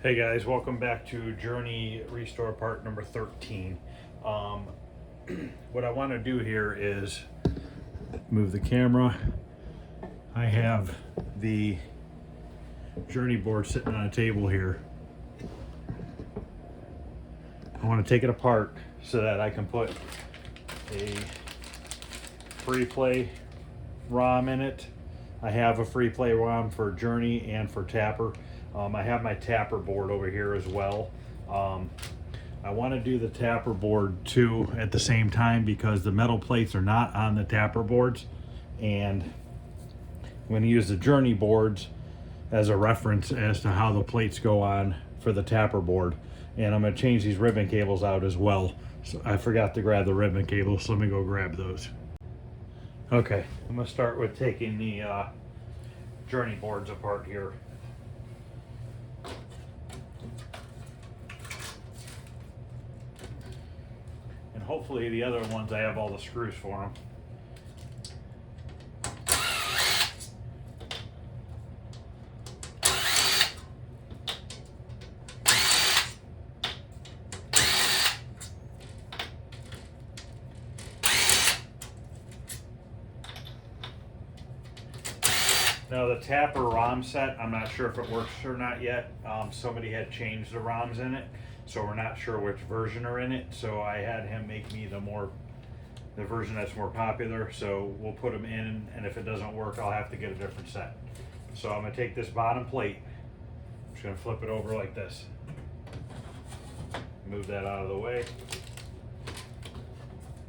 Hey guys, welcome back to Journey Restore part number 13. Um, what I want to do here is move the camera. I have the Journey board sitting on a table here. I want to take it apart so that I can put a free play ROM in it. I have a free play ROM for Journey and for Tapper. I have my Tapper board over here as well. I want to do the Tapper board too at the same time because the metal plates are not on the Tapper boards, and I'm going to use the Journey boards as a reference as to how the plates go on for the Tapper board. And I'm going to change these ribbon cables out as well. So I forgot to grab the ribbon cables, so let me go grab those. Okay, I'm going to start with taking the Journey boards apart here. And hopefully the other ones I have all the screws for them. Now the Tapper ROM set, I'm not sure if it works or not yet. Somebody had changed the ROMs in it, so we're not sure which version are in it. So I had him make me the version that's more popular. So we'll put them in, and if it doesn't work, I'll have to get a different set. So I'm gonna take this bottom plate, I'm just gonna flip it over like this. Move that out of the way.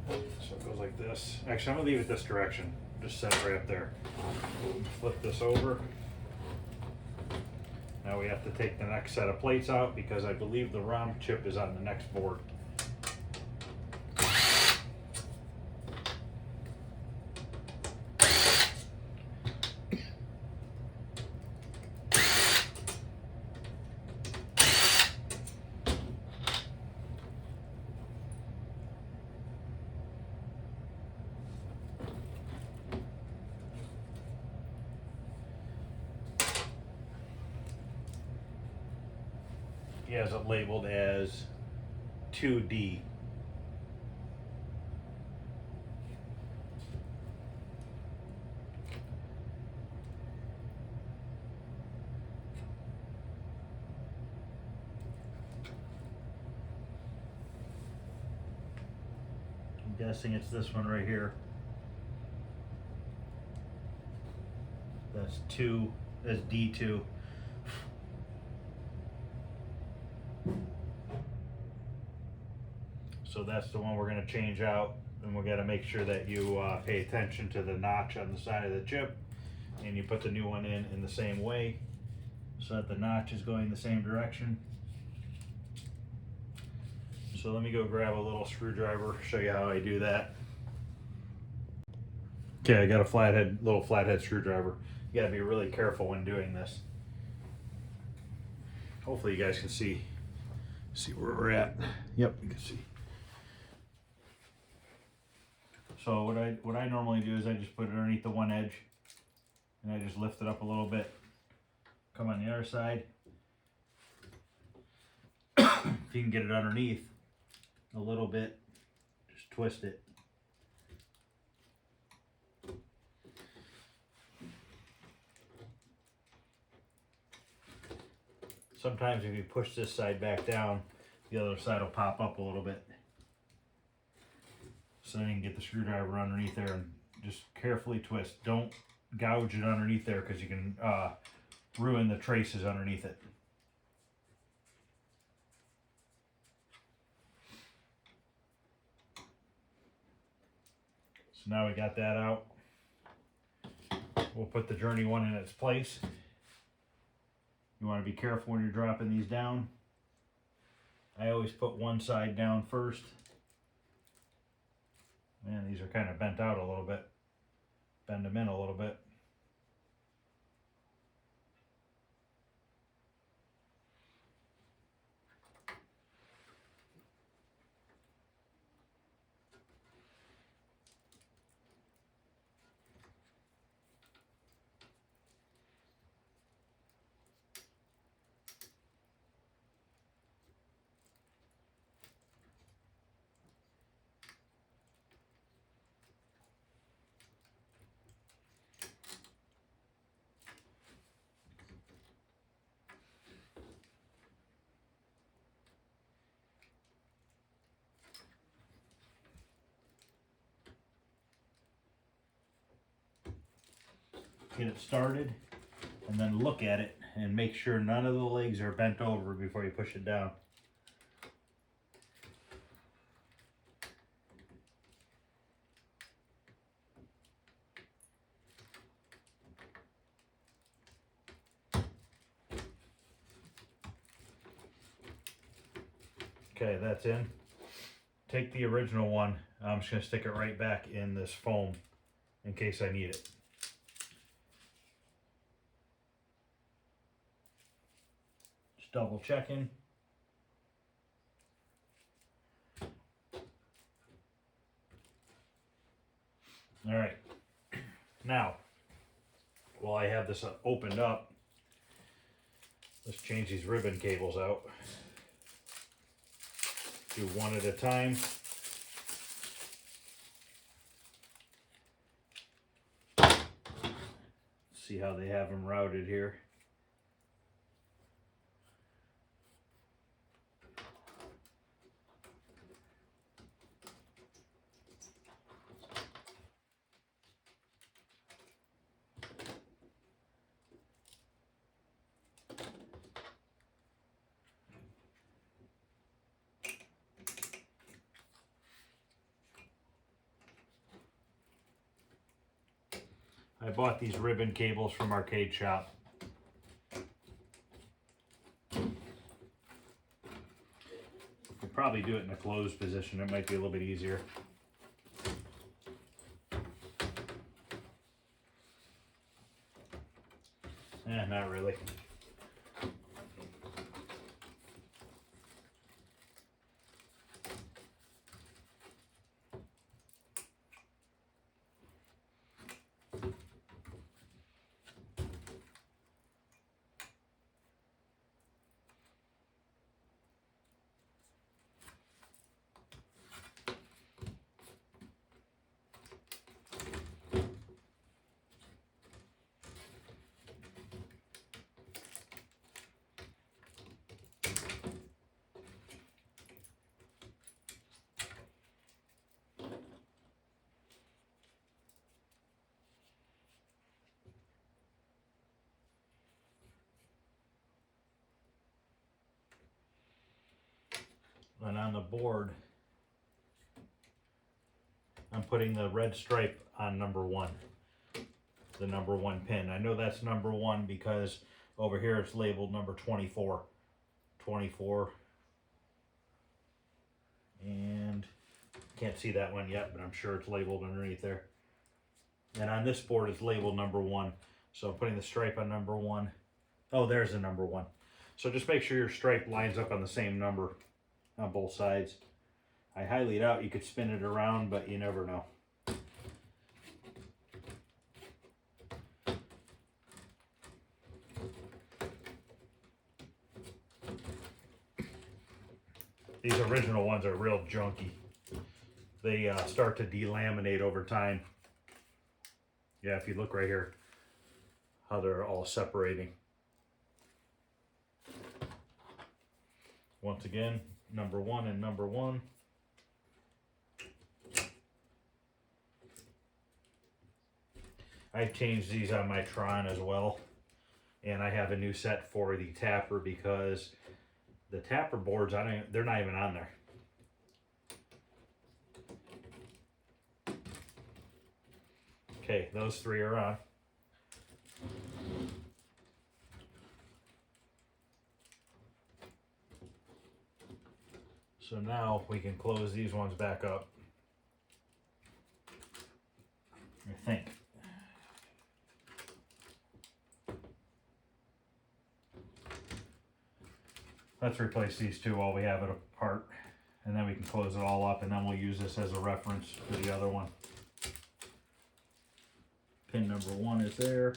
So it goes like this. Actually, I'm gonna leave it this direction. Just set it right up there. Flip this over. Now we have to take the next set of plates out because I believe the ROM chip is on the next board. He has it labeled as 2D. I'm guessing it's this one right here. That's D2. So that's the one we're going to change out, and we got to make sure that you pay attention to the notch on the side of the chip, and you put the new one in the same way so that the notch is going the same direction. So let me go grab a little screwdriver, show you how I do that. Okay, I got a little flathead screwdriver. You got to be really careful when doing this. Hopefully you guys can see where we're at. Yep, you can see. So what I normally do is I just put it underneath the one edge, and I just lift it up a little bit. Come on the other side. If you can get it underneath a little bit, just twist it. Sometimes if you push this side back down, the other side will pop up a little bit. So then you can get the screwdriver underneath there and just carefully twist. Don't gouge it underneath there because you can ruin the traces underneath it. So now we got that out. We'll put the Journey one in its place. You want to be careful when you're dropping these down. I always put one side down first. Man, these are kind of bent out a little bit. Bend them in a little bit. get it started, and then look at it and make sure none of the legs are bent over before you push it down. Okay, that's in. Take the original one. I'm just going to stick it right back in this foam in case I need it. Just double checking. All right. Now, while I have this opened up, let's change these ribbon cables out. Do one at a time. See how they have them routed here. I bought these ribbon cables from Arcade Shop. Could probably do it in a closed position. It might be a little bit easier. Not really. And on the board, I'm putting the red stripe on number 1, the number 1 pin. I know that's number 1 because over here it's labeled number 24. 24. And can't see that one yet, but I'm sure it's labeled underneath there. And on this board it's labeled number 1. So I'm putting the stripe on number 1. Oh, there's the number 1. So just make sure your stripe lines up on the same number on both sides. I highly doubt you could spin it around, but you never know. These original ones are real junky. They start to delaminate over time. Yeah, if you look right here, how they're all separating. Once again, number 1 and number 1. I've changed these on my Tron as well. And I have a new set for the tapper because the tapper boards, they're not even on there. Okay, those 3 are on. So now we can close these ones back up. I think. Let's replace these 2 while we have it apart, and then we can close it all up, and then we'll use this as a reference for the other one. Pin number 1 is there.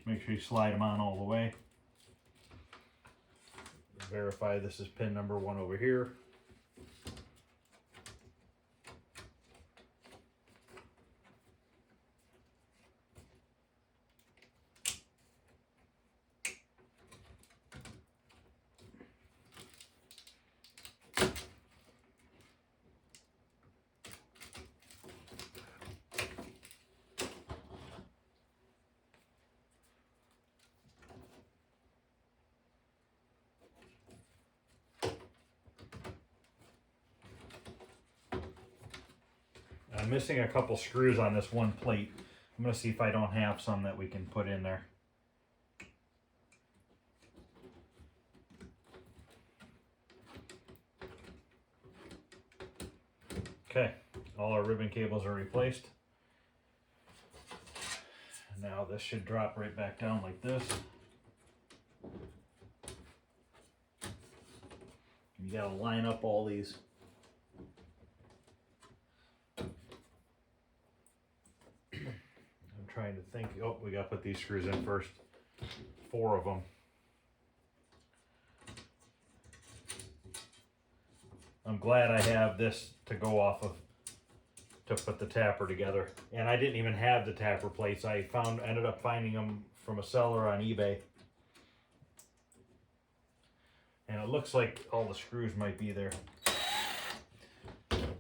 Make sure you slide them on all the way. Verify this is pin number 1 over here. I'm missing a couple screws on this one plate. I'm gonna see if I don't have some that we can put in there. Okay, all our ribbon cables are replaced. Now this should drop right back down like this. You gotta line up all these. I'm trying to think. Oh, we gotta put these screws in first. 4 of them. I'm glad I have this to go off of to put the tapper together. And I didn't even have the tapper plates. I ended up finding them from a seller on eBay. And it looks like all the screws might be there.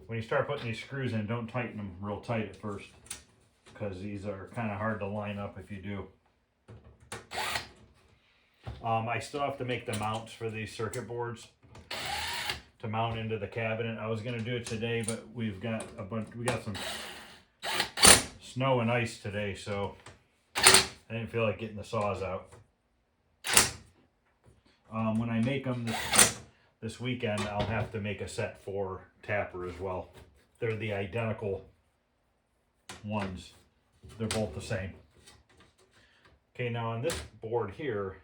When you start putting these screws in, don't tighten them real tight at first, because these are kind of hard to line up if you do. I still have to make the mounts for these circuit boards to mount into the cabinet. I was gonna do it today, but we got some snow and ice today, so I didn't feel like getting the saws out. When I make them this weekend, I'll have to make a set for tapper as well. They're the identical ones. They're both the same. Okay, now on this board here,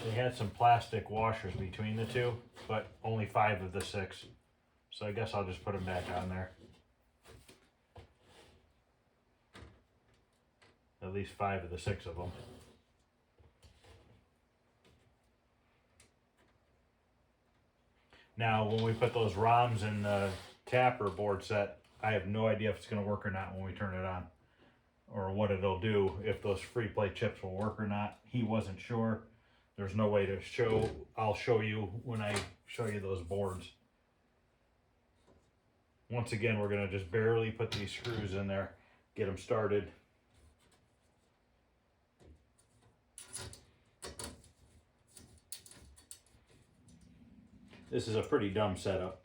they had some plastic washers between the two, but only 5 of the 6. So I guess I'll just put them back on there. At least 5 of the 6 of them. Now, when we put those ROMs in the tapper board set, I have no idea if it's going to work or not when we turn it on, or what it'll do, if those free play chips will work or not. He wasn't sure. There's no way to show. I'll show you when I show you those boards. Once again, we're going to just barely put these screws in there, get them started. This is a pretty dumb setup.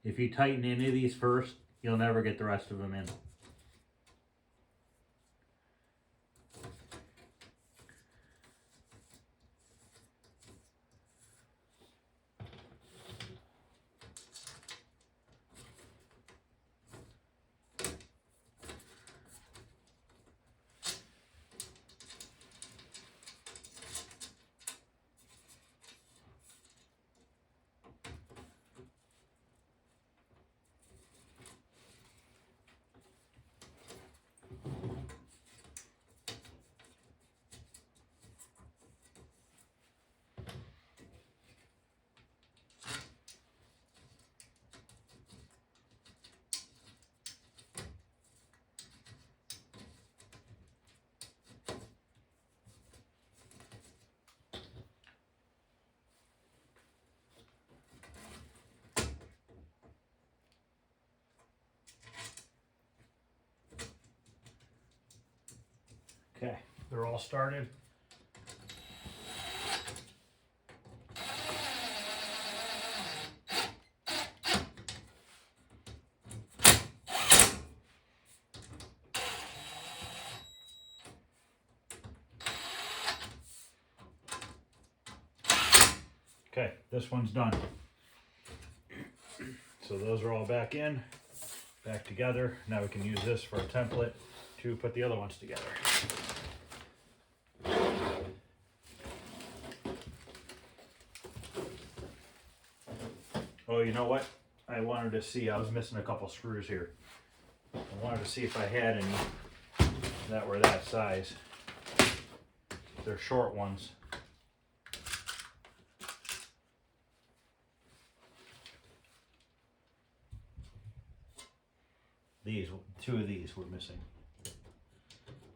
If you tighten any of these first, you'll never get the rest of them in. Okay, they're all started. Okay, this one's done. So those are all back back together. Now we can use this for a template to put the other ones together. Oh, you know what? I wanted to see, I was missing a couple screws here. I wanted to see if I had any that were that size. They're short ones. These, two of these were missing.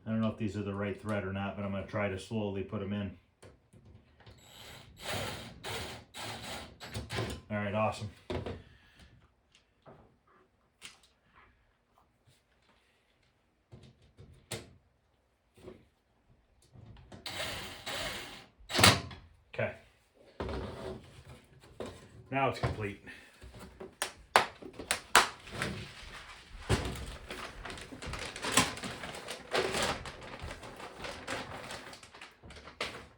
I don't know if these are the right thread or not, but I'm going to try to slowly put them in. All right, awesome. Okay. Now it's complete.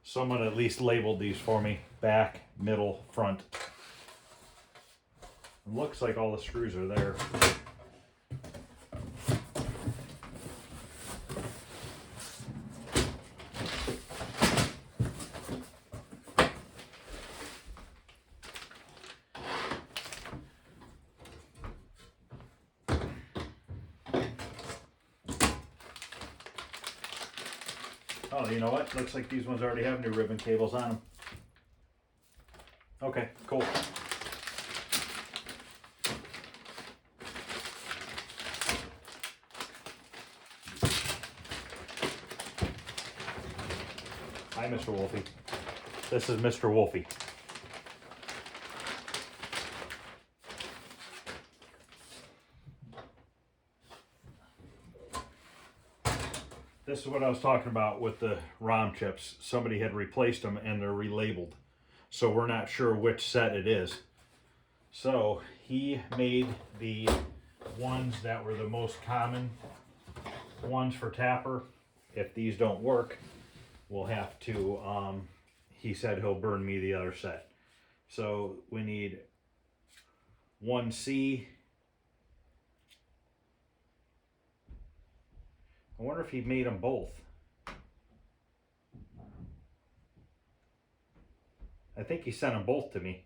Someone at least labeled these for me. Back, middle, front. It looks like all the screws are there. Oh, you know what? Looks like these ones already have new ribbon cables on them. Okay, cool. Hi, Mr. Wolfie. This is Mr. Wolfie. This is what I was talking about with the ROM chips. Somebody had replaced them and they're relabeled. So we're not sure which set it is. So he made the ones that were the most common ones for Tapper. If these don't work, we'll have to, he said he'll burn me the other set. So we need 1C. I wonder if he made them both. I think he sent them both to me.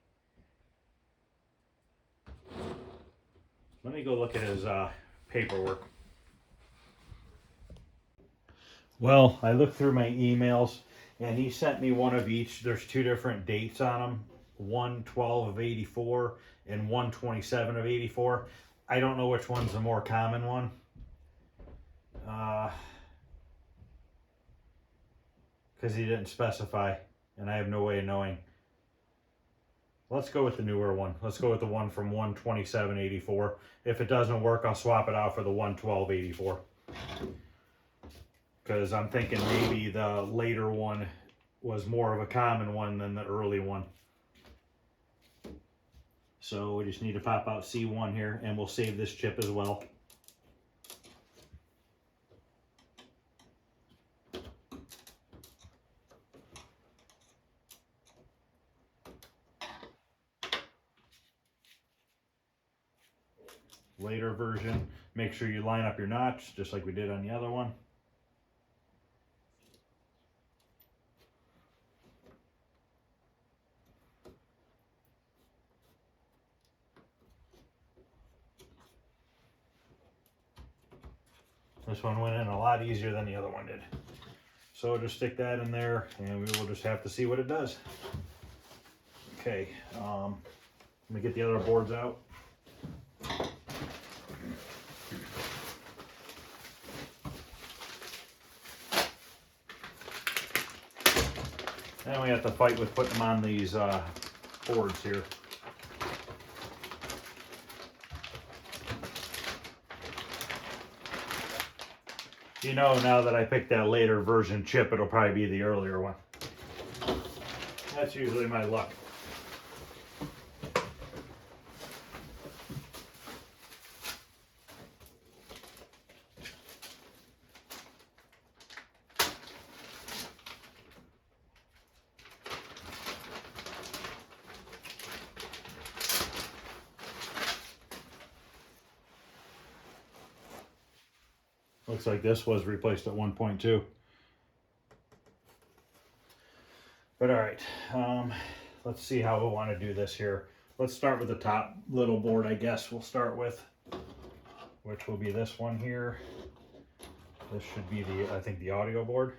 Let me go look at his paperwork. Well, I looked through my emails and he sent me one of each. There's two different dates on them. 1/12 of 84 and 1/27 of 84. I don't know which one's the more common one. Because he didn't specify and I have no way of knowing. Let's go with the newer one. Let's go with the one from 1/27/84. If it doesn't work, I'll swap it out for the 1/12/84. Because I'm thinking maybe the later one was more of a common one than the early one. So we just need to pop out C1 here and we'll save this chip as well. Later version, make sure you line up your notch just like we did on the other one. This one went in a lot easier than the other one did. So just stick that in there and we will just have to see what it does. Okay, let me get the other boards out. Then we have to fight with putting them on these boards here. You know, now that I picked that later version chip, it'll probably be the earlier one. That's usually my luck. Looks like this was replaced at 1.2. But all right, let's see how we want to do this here. Let's start with the top little board, I guess we'll start with, which will be this one here. This should be the, I think, the audio board.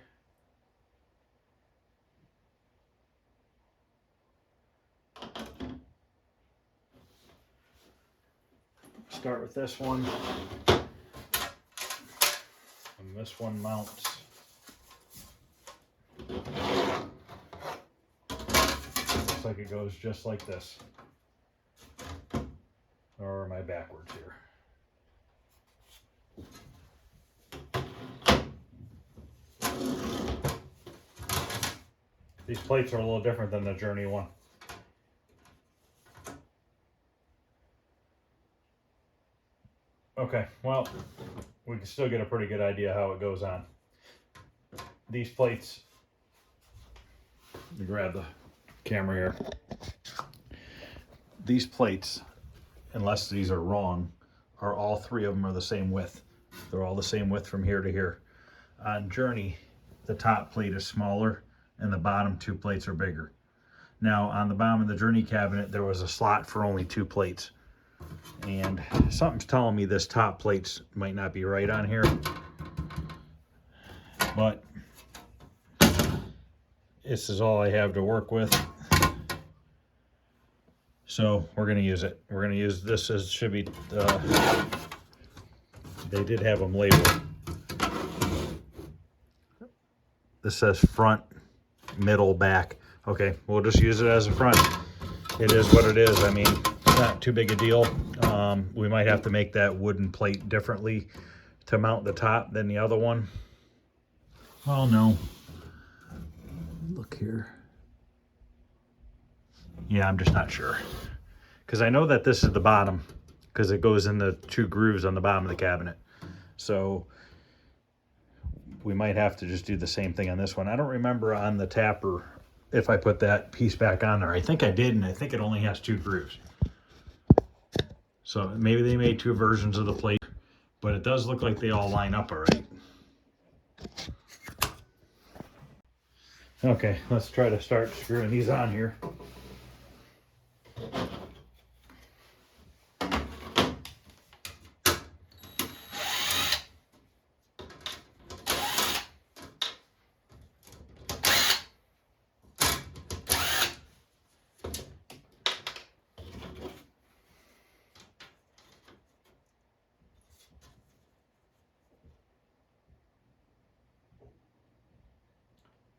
Start with this one. And this one mounts. Looks like it goes just like this. Or am I backwards here? These plates are a little different than the Journey one. Okay, well, we can still get a pretty good idea how it goes on. These plates, let me grab the camera here. These plates, unless these are wrong, are all three of them are the same width. They're all the same width from here to here. On Journey, the top plate is smaller and the bottom two plates are bigger. Now on the bottom of the Journey cabinet, there was a slot for only two plates. And something's telling me this top plates might not be right on here. But this is all I have to work with. So we're gonna use it. We're gonna use this as should be, they did have them labeled. This says front, middle, back. Okay, we'll just use it as a front. It is what it is. I mean, it's not too big a deal. We might have to make that wooden plate differently to mount the top than the other one. Oh no. Look here. Yeah, I'm just not sure. Because I know that this is the bottom, because it goes in the two grooves on the bottom of the cabinet. So we might have to just do the same thing on this one. I don't remember on the tapper if I put that piece back on there. I think I did, and I think it only has two grooves. So maybe they made two versions of the plate, but it does look like they all line up all right. Okay, let's try to start screwing these on here.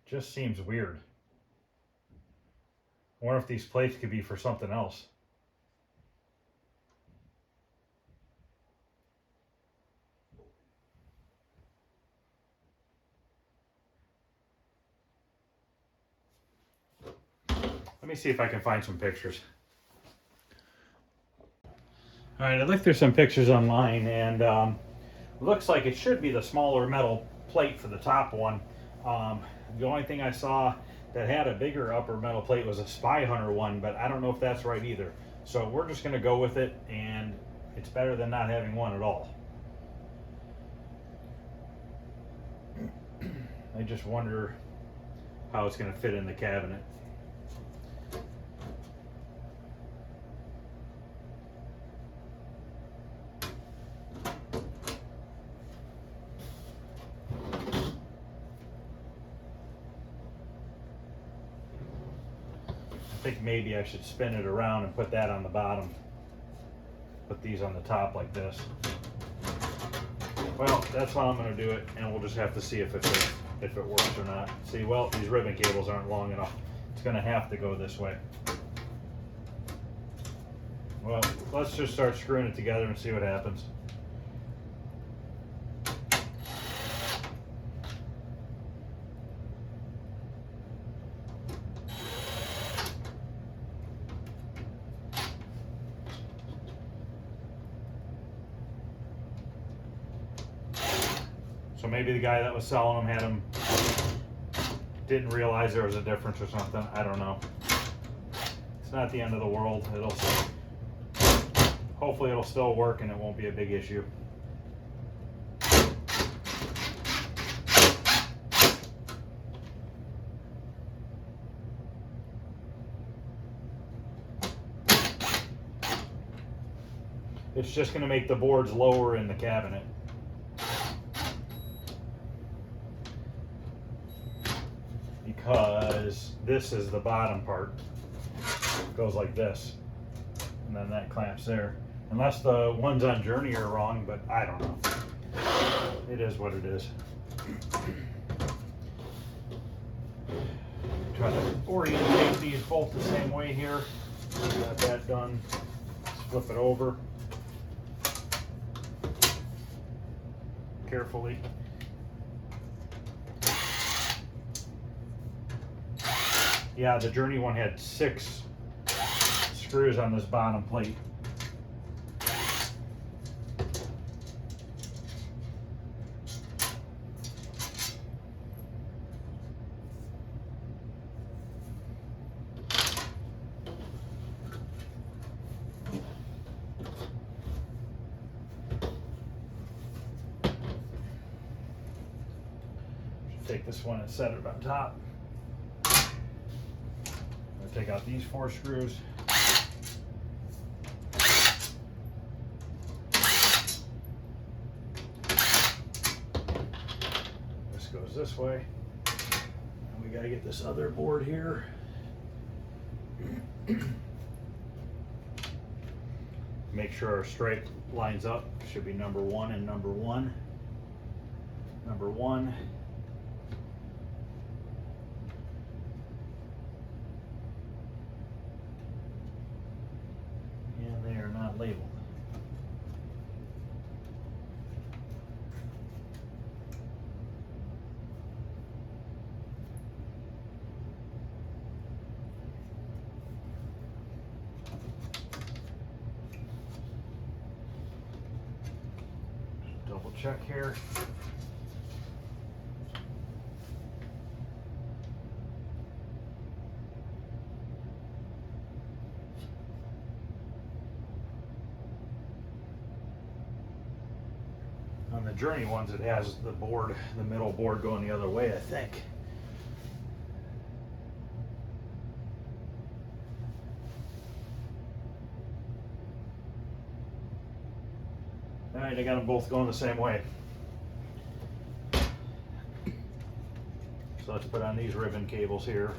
Just seems weird. I wonder if these plates could be for something else. Let me see if I can find some pictures. All right, I looked through some pictures online, and looks like it should be the smaller metal plate for the top one. The only thing I saw that had a bigger upper metal plate was a Spy Hunter one, but I don't know if that's right either. So we're just going to go with it, and it's better than not having one at all. I just wonder how it's going to fit in the cabinet. I think maybe I should spin it around and put that on the bottom. Put these on the top like this. Well, that's how I'm going to do it, and we'll just have to see if it works or not. See, well, these ribbon cables aren't long enough. It's going to have to go this way. Well, let's just start screwing it together and see what happens. So maybe the guy that was selling them didn't realize there was a difference or something. I don't know. It's not the end of the world. Hopefully it'll still work and it won't be a big issue. It's just going to make the boards lower in the cabinet. Because this is the bottom part. It goes like this. And then that clamps there. Unless the ones on Journey are wrong, but I don't know. It is what it is. Try to orientate these both the same way here. Got that done. Let's flip it over carefully. Yeah, the Journey one had 6 screws on this bottom plate. Take this one and set it on top. Take out these 4 screws. This goes this way. And we got to get this other board here. Make sure our stripe lines up. Should be number 1 and number 1. Number 1. Labeled. Double check here. On the Journey ones, it has the board, the middle board going the other way, I think. All right, I got them both going the same way. So let's put on these ribbon cables here.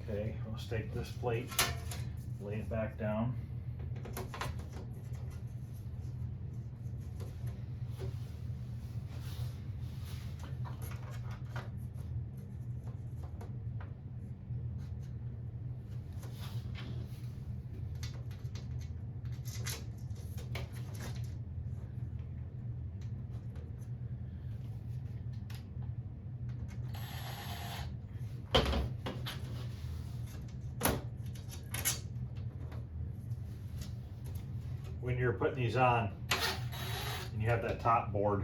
Okay, let's take this plate, lay it back down. When you're putting these on and you have that top board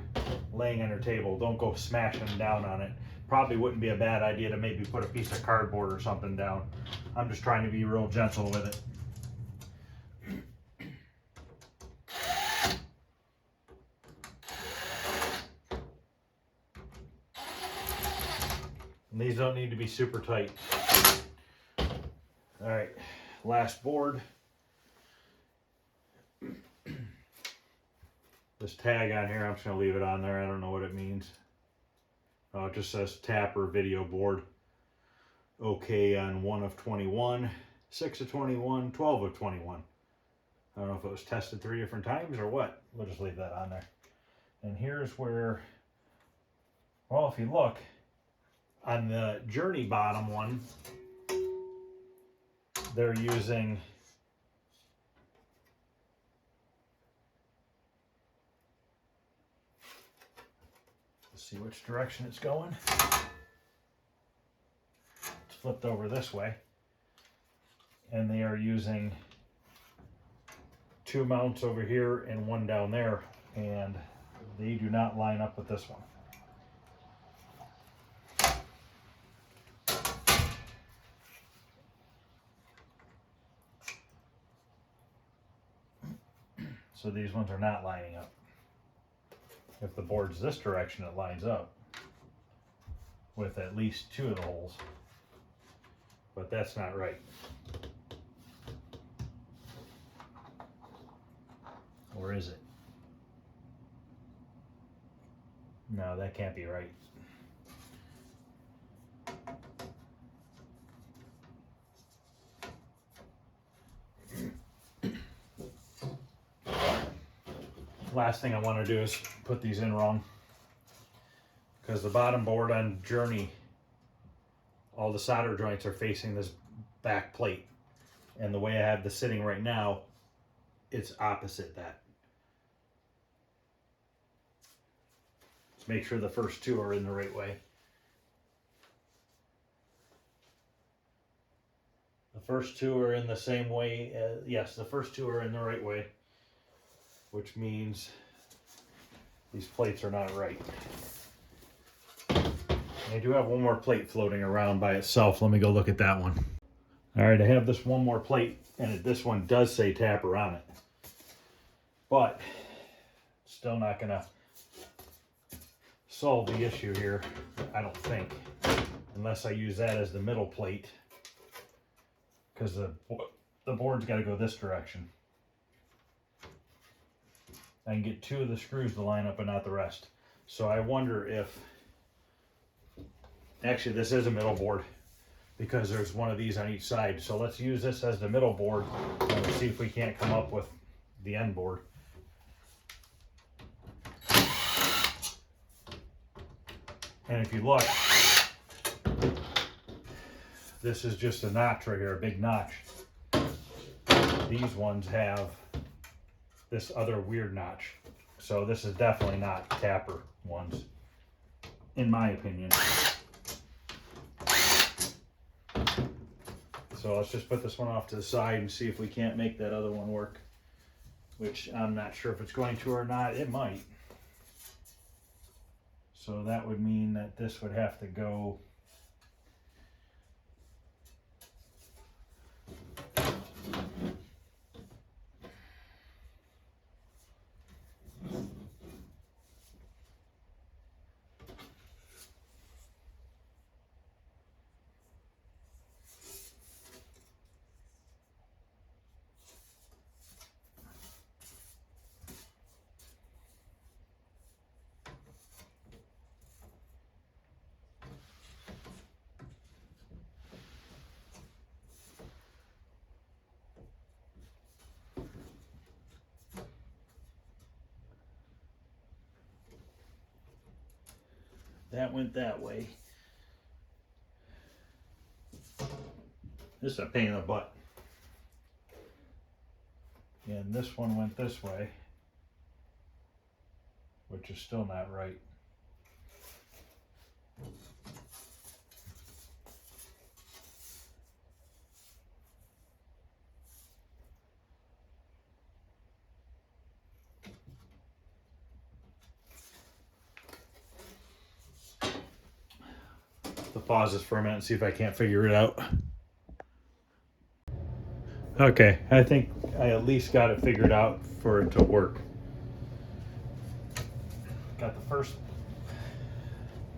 laying on your table, don't go smashing down on it. Probably wouldn't be a bad idea to maybe put a piece of cardboard or something down. I'm just trying to be real gentle with it. And these don't need to be super tight. All right, last board. This tag on here, I'm just going to leave it on there. I don't know what it means. Oh, it just says Tapper video board. Okay on 1 of 21, 6 of 21, 12 of 21. I don't know if it was tested 3 different times or what. We'll just leave that on there. And here's where, well, if you look, on the Journey bottom one, they're using see which direction it's going. flipped over this way, and they are using 2 mounts over here and 1 down there, and they do not line up with this one. So these ones are not lining up. If the board's this direction, it lines up with at least 2 of the holes, but that's not right. Or is it? No, that can't be right. Last thing I want to do is put these in wrong, because the bottom board on Journey, all the solder joints are facing this back plate, and the way I have this sitting right now, it's opposite that. Let's make sure the first 2 are in the right way. The first 2 are in the same way. Yes, the first 2 are in the right way, which means these plates are not right. I do have one more plate floating around by itself. Let me go look at that one. All right, I have this one more plate, and this one does say Tapper on it, but still not gonna solve the issue here, I don't think, unless I use that as the middle plate, because the board's got to go this direction. I can get 2 of the screws to line up and not the rest. So I wonder if, actually this is a middle board, because there's one of these on each side. So let's use this as the middle board and let's see if we can't come up with the end board. And if you look, this is just a notch right here, a big notch. These ones have this other weird notch. So this is definitely not Tapper ones, in my opinion. So let's just put this one off to the side and see if we can't make that other one work, which I'm not sure if it's going to or not. It might. So that would mean that this would have to go that went that way. This is a pain in the butt. And this one went this way, which is still not right. To pause this for a minute and see if I can't figure it out. Okay, I think I at least got it figured out for it to work. Got the first,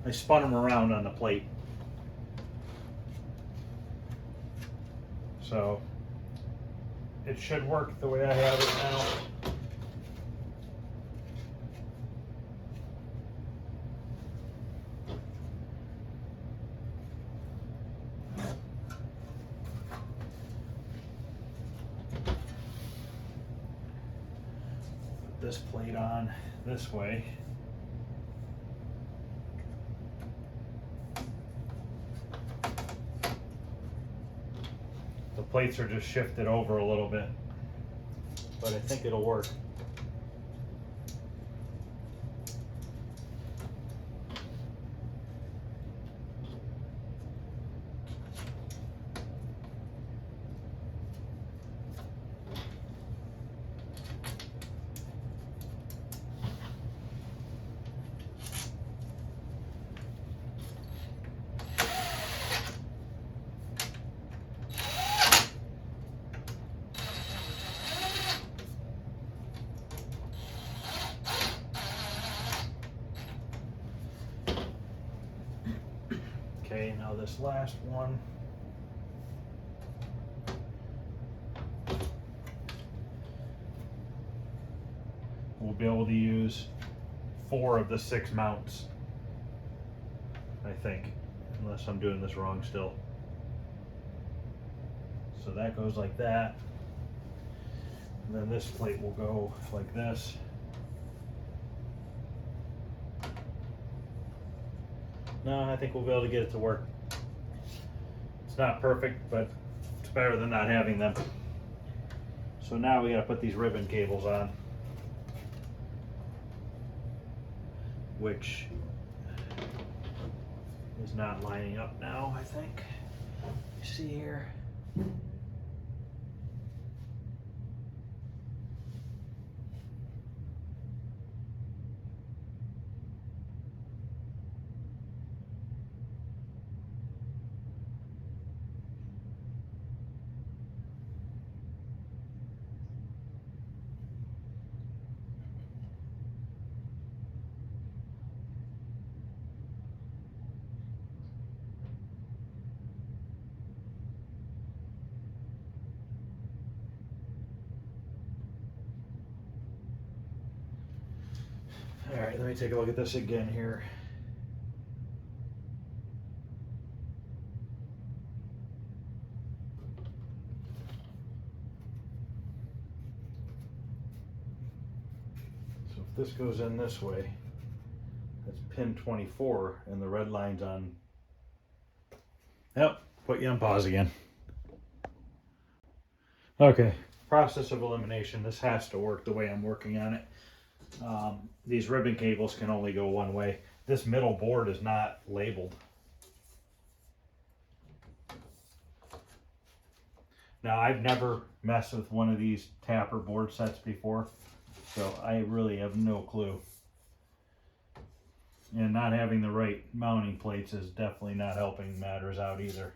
I spun them around on the plate. So it should work the way I have it now. This plate on this way. The plates are just shifted over a little bit, but I think it'll work. Okay, now this last one. We'll be able to use 4 of the 6 mounts, I think, unless I'm doing this wrong still. So that goes like that. And then this plate will go like this. No, I think we'll be able to get it to work. It's not perfect, but it's better than not having them. So now we gotta put these ribbon cables on, which is not lining up now, I think. You see here. All right, let me take a look at this again here. So if this goes in this way, that's pin 24 and the red line's on. Yep, put you on pause again. Okay, process of elimination. This has to work the way I'm working on it. These ribbon cables can only go one way. This middle board is not labeled. Now, I've never messed with one of these Tapper board sets before, so I really have no clue. And not having the right mounting plates is definitely not helping matters out either.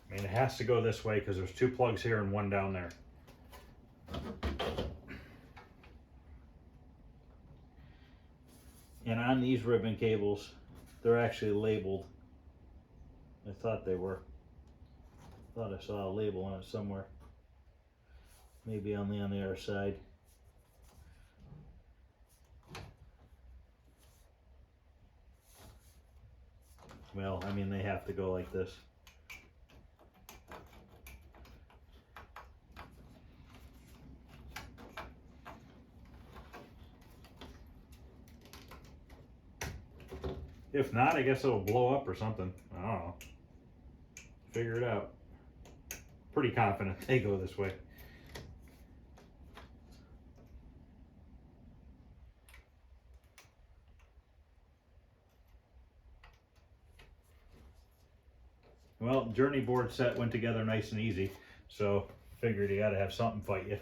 I mean, it has to go this way because there's 2 plugs here and 1 down there. And on these ribbon cables, they're actually labeled. I thought they were. I thought I saw a label on it somewhere. Maybe only on the other side. Well, I mean, they have to go like this. If not, I guess it'll blow up or something. I don't know. Figure it out. Pretty confident they go this way. Well, Journey board set went together nice and easy, so figured you gotta have something fight you.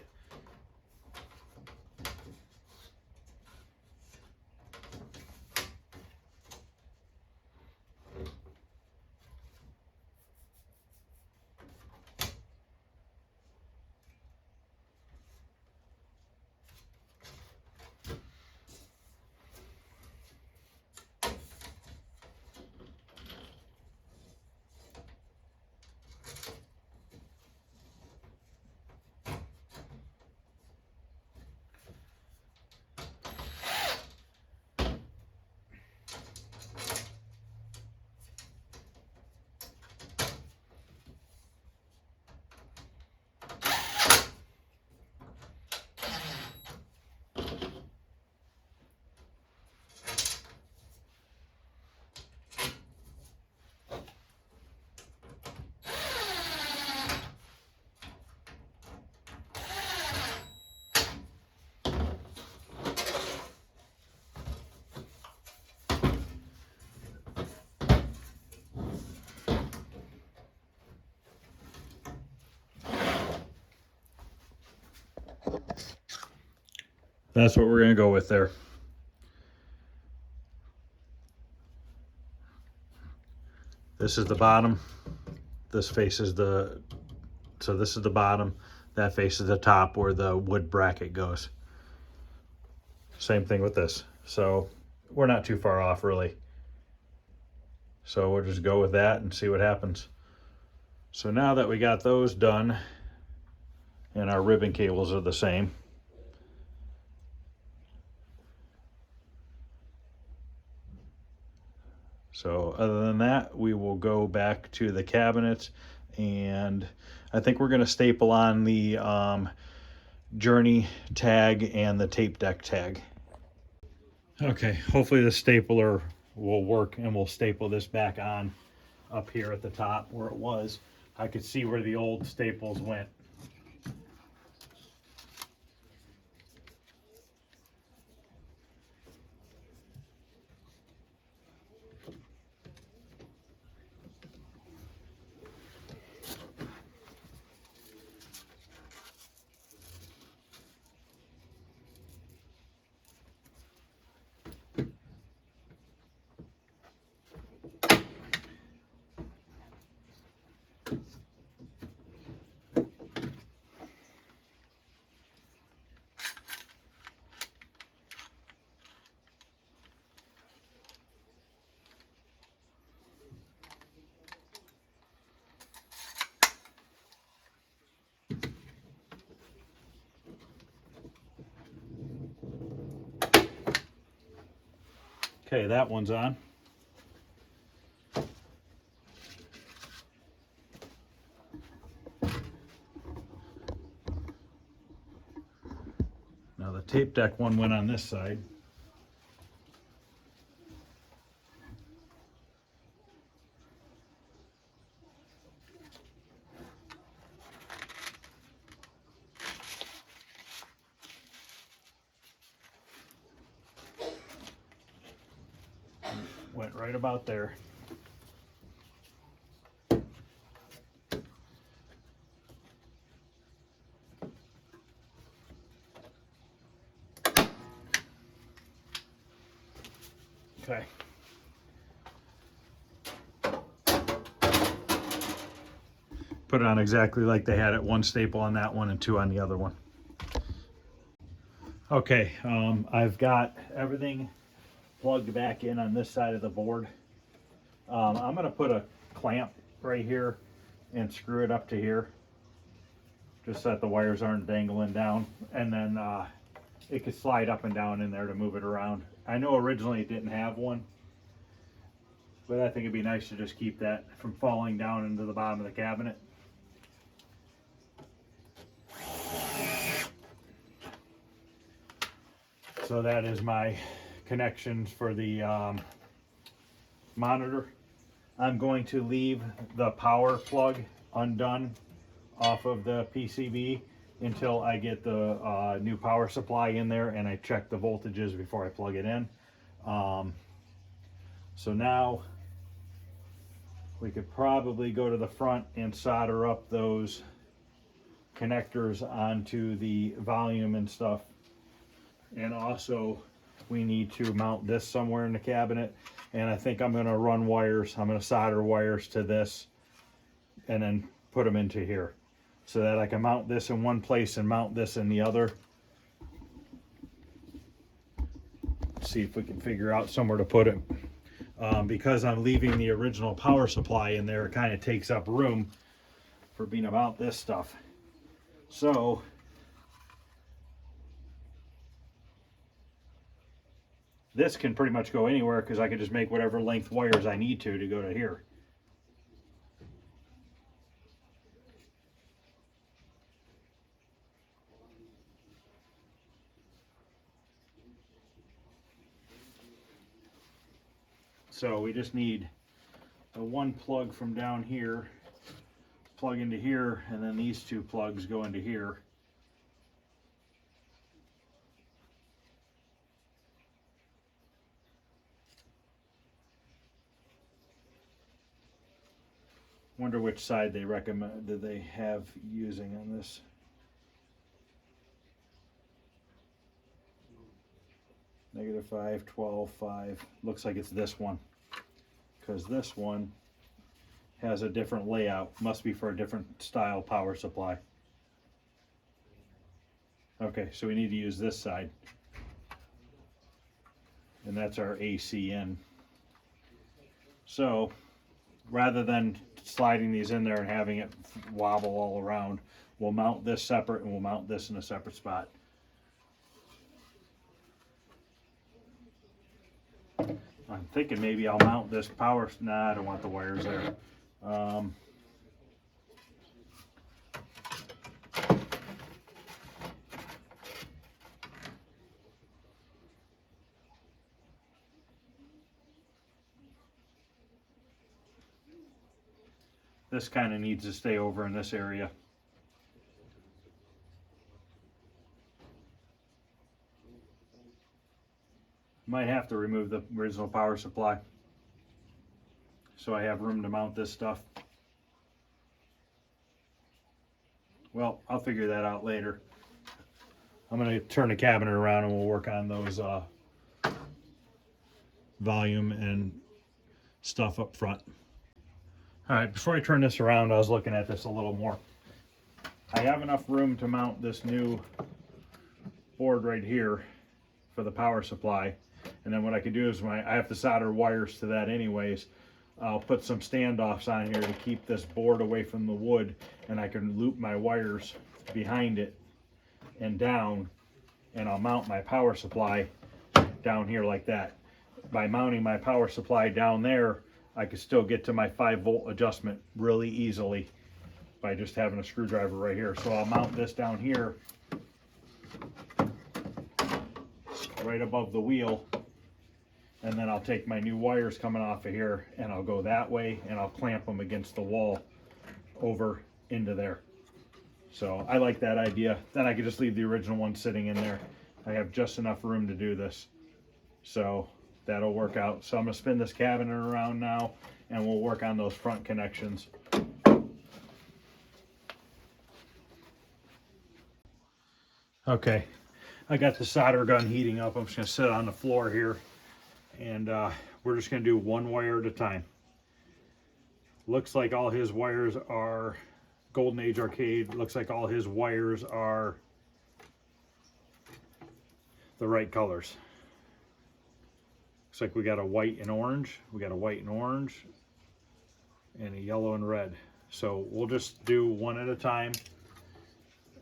That's what we're gonna go with there. This is the bottom. This faces the, so this is the bottom. That faces the top where the wood bracket goes. Same thing with this. So we're not too far off really. So we'll just go with that and see what happens. So now that we got those done and our ribbon cables are the same, so other than that, we will go back to the cabinets, and I think we're gonna staple on the Journey tag and the tape deck tag. Okay, hopefully the stapler will work and we'll staple this back on up here at the top where it was. I could see where the old staples went. Okay, that one's on. Now the tape deck one went on this side. Went right about there. Okay. Put it on exactly like they had it, one staple on that one and two on the other one. Okay, I've got everything plugged back in on this side of the board. I'm gonna put a clamp right here and screw it up to here, just so that the wires aren't dangling down, and then it could slide up and down in there to move it around. I know originally it didn't have one, but I think it'd be nice to just keep that from falling down into the bottom of the cabinet. So that is my connections for the monitor. I'm going to leave the power plug undone off of the PCB until I get the new power supply in there and I check the voltages before I plug it in. So now we could probably go to the front and solder up those connectors onto the volume and stuff. And also we need to mount this somewhere in the cabinet, and I think I'm going to run wires. I'm going to solder wires to this and then put them into here so that I can mount this in one place and mount this in the other. See if we can figure out somewhere to put it. Because I'm leaving the original power supply in there, it kind of takes up room for being about this stuff. So this can pretty much go anywhere because I can just make whatever length wires I need to go to here. So we just need the one plug from down here, plug into here, and then these two plugs go into here. Wonder which side they recommend that they have using on this. -5, 12, 5. Looks like it's this one, because this one has a different layout. Must be for a different style power supply. Okay, so we need to use this side. And that's our AC in. So rather than sliding these in there and having it wobble all around, we'll mount this separate and we'll mount this in a separate spot. I'm thinking maybe I'll mount this power. Nah, I don't want the wires there. This kind of needs to stay over in this area. Might have to remove the original power supply so I have room to mount this stuff. Well, I'll figure that out later. I'm going to turn the cabinet around and we'll work on those volume and stuff up front. All right, before I turn this around, I was looking at this a little more. I have enough room to mount this new board right here for the power supply. And then what I could do is I have to solder wires to that anyways. I'll put some standoffs on here to keep this board away from the wood, and I can loop my wires behind it and down, and I'll mount my power supply down here like that. By mounting my power supply down there, I could still get to my 5-volt adjustment really easily by just having a screwdriver right here. So I'll mount this down here right above the wheel, and then I'll take my new wires coming off of here and I'll go that way and I'll clamp them against the wall over into there. So I like that idea. Then I could just leave the original one sitting in there. I have just enough room to do this. So that'll work out. So I'm gonna spin this cabinet around now and we'll work on those front connections. Okay, I got the solder gun heating up. I'm just gonna sit on the floor here and we're just gonna do one wire at a time. Looks like all his wires are Golden Age Arcade. Looks like all his wires are the right colors. Looks like we got a white and orange. We got a white and orange and a yellow and red. So we'll just do one at a time.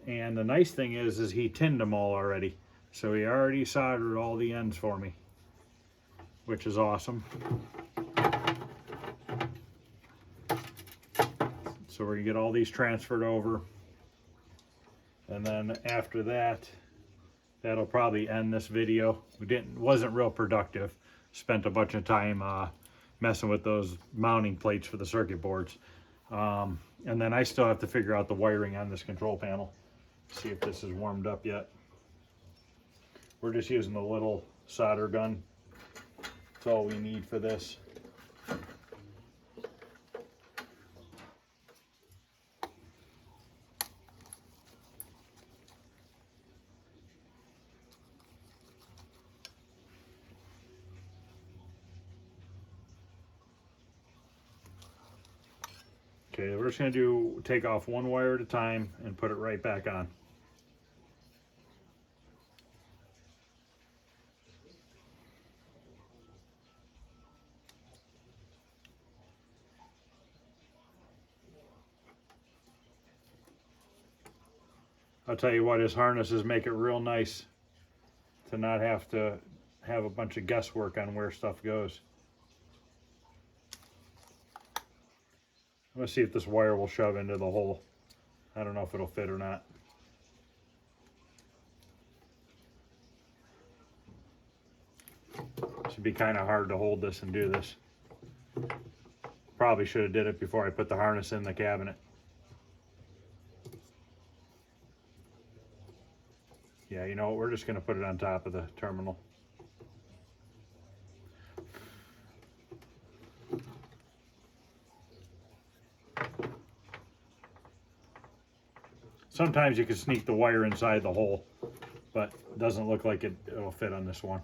And the nice thing is he tinned them all already. So he already soldered all the ends for me, which is awesome. So we're gonna get all these transferred over. And then after that, that'll probably end this video. Wasn't real productive. Spent a bunch of time messing with those mounting plates for the circuit boards. And then I still have to figure out the wiring on this control panel. See if this is warmed up yet. We're just using the little solder gun. That's all we need for this. Okay, we're just gonna take off one wire at a time and put it right back on. I'll tell you what, his harnesses make it real nice to not have to have a bunch of guesswork on where stuff goes. Let's see if this wire will shove into the hole. I don't know if it'll fit or not. Should be kind of hard to hold this and do this. Probably should have did it before I put the harness in the cabinet. Yeah, you know what, we're just gonna put it on top of the terminal. Sometimes you can sneak the wire inside the hole, but it doesn't look like it'll fit on this one.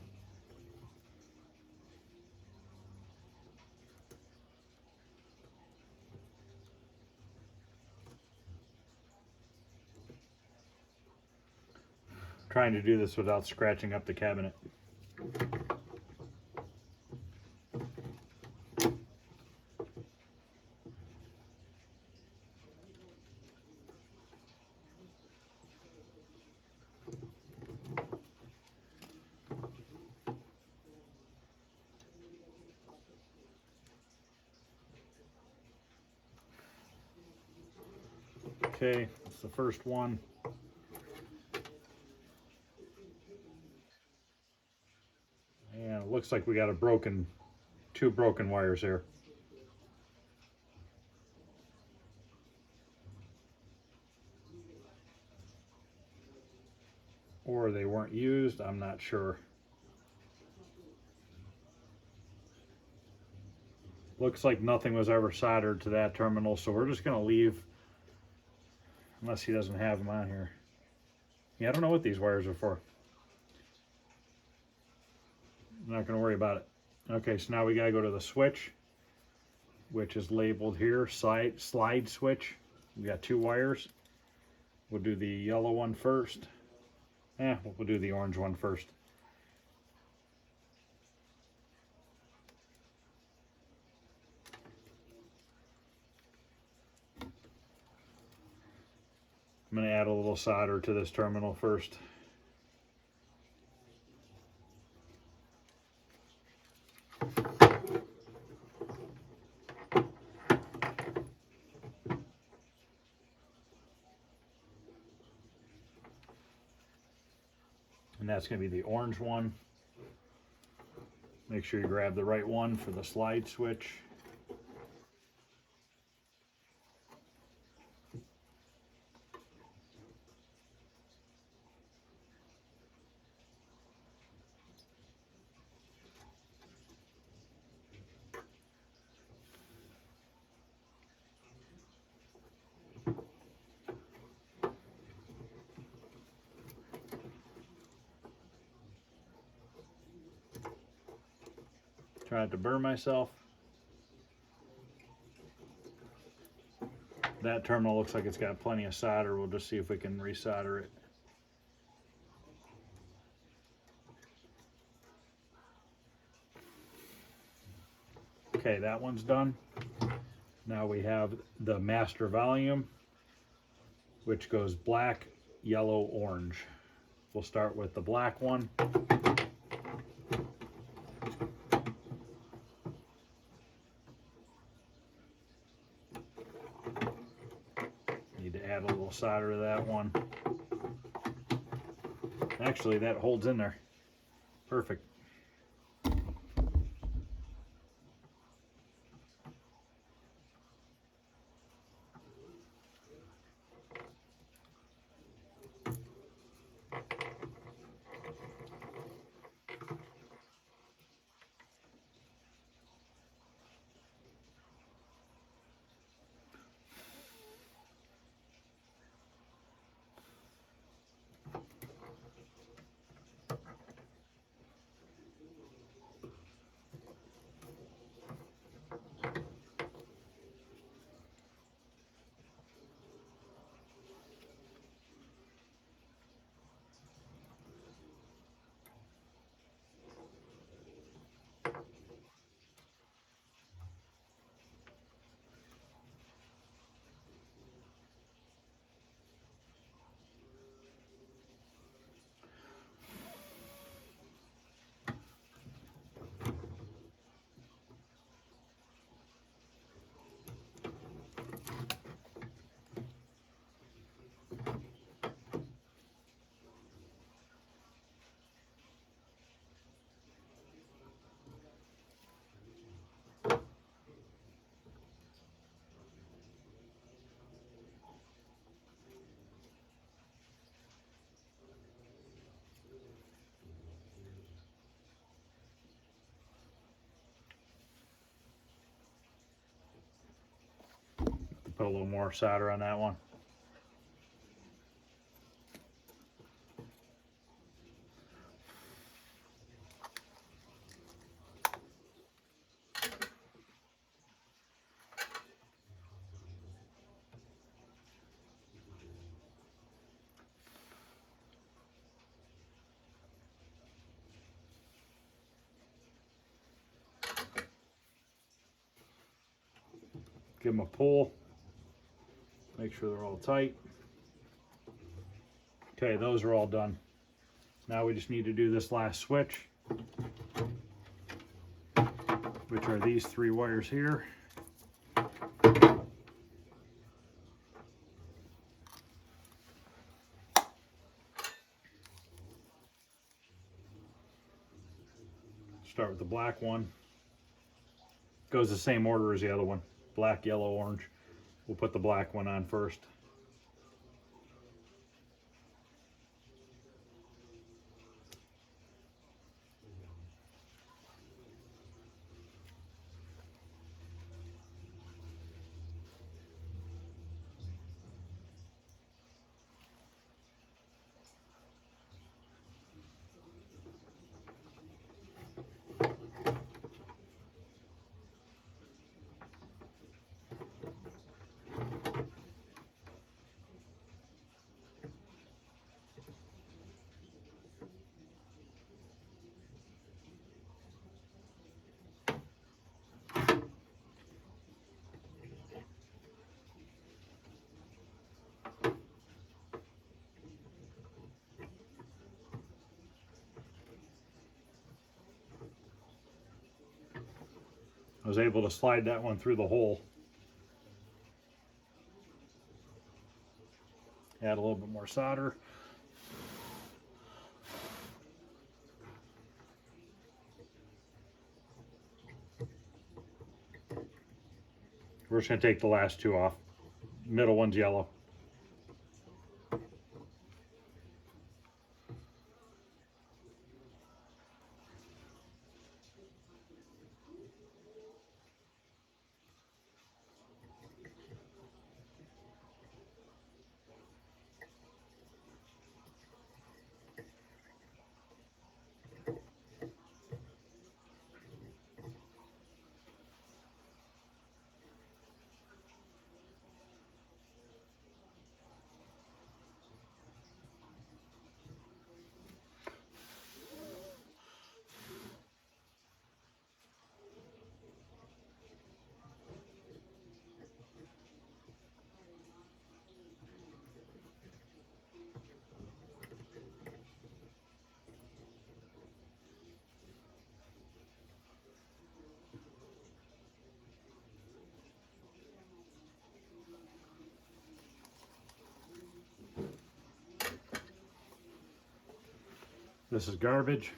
trying to do this without scratching up the cabinet. Okay, that's the first one. And it looks like we got two broken wires here. Or they weren't used, I'm not sure. Looks like nothing was ever soldered to that terminal, so we're just gonna leave, unless he doesn't have them on here. Yeah, I don't know what these wires are for. I'm not gonna worry about it. Okay, so now we gotta go to the switch, which is labeled here, slide switch. We got two wires. We'll do the yellow one first. We'll do the orange one first. I'm going to add a little solder to this terminal first. And that's going to be the orange one. Make sure you grab the right one for the slide switch. Try not to burn myself. That terminal looks like it's got plenty of solder. We'll just see if we can resolder it. Okay, that one's done. Now we have the master volume, which goes black, yellow, orange. We'll start with the black one. Need to add a little solder to that one. Actually, that holds in there. Perfect. Put a little more solder on that one. Give them a pull. Make sure they're all tight. Okay, those are all done. Now we just need to do this last switch, which are these 3 wires here. Start with the black one. Goes the same order as the other one. Black, yellow, orange. We'll put the black one on first. I was able to slide that one through the hole. Add a little bit more solder. We're just going to take the last 2 off. Middle one's yellow. This is garbage.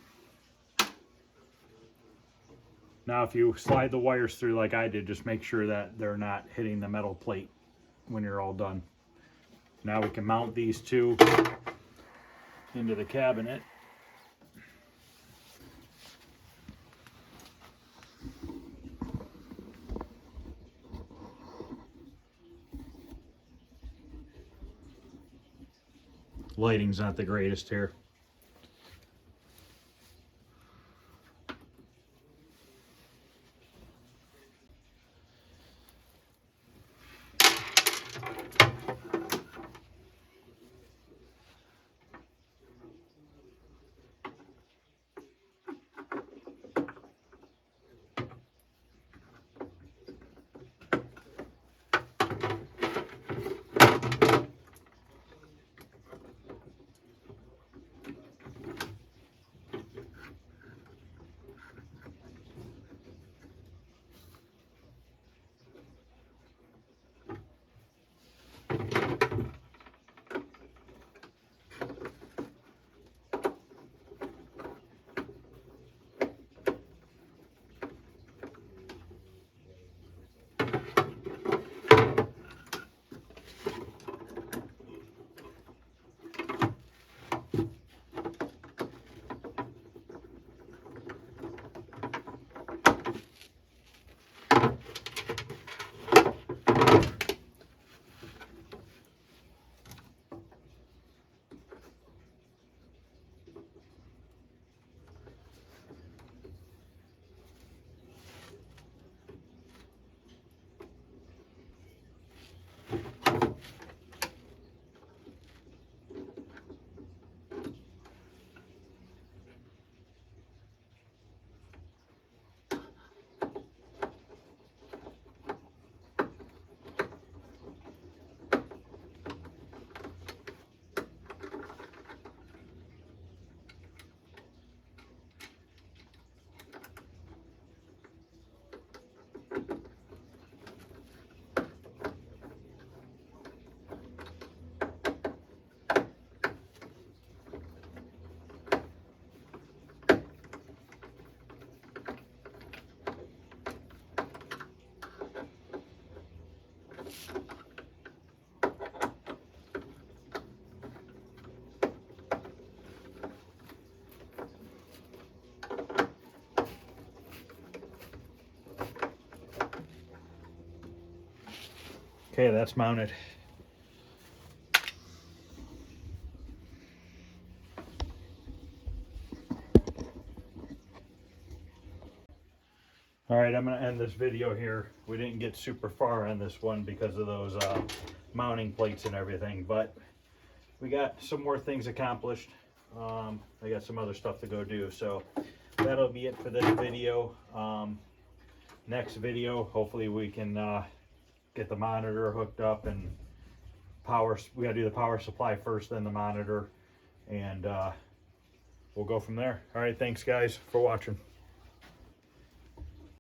Now if you slide the wires through like I did, just make sure that they're not hitting the metal plate when you're all done. Now we can mount these 2 into the cabinet. Lighting's not the greatest here. Okay, that's mounted. All right, I'm gonna end this video here. We didn't get super far on this one because of those mounting plates and everything, but we got some more things accomplished. I got some other stuff to go do, so that'll be it for this video. Next video, hopefully we can get the monitor hooked up and power. We gotta do the power supply first, then the monitor, and we'll go from there. All right, thanks guys for watching.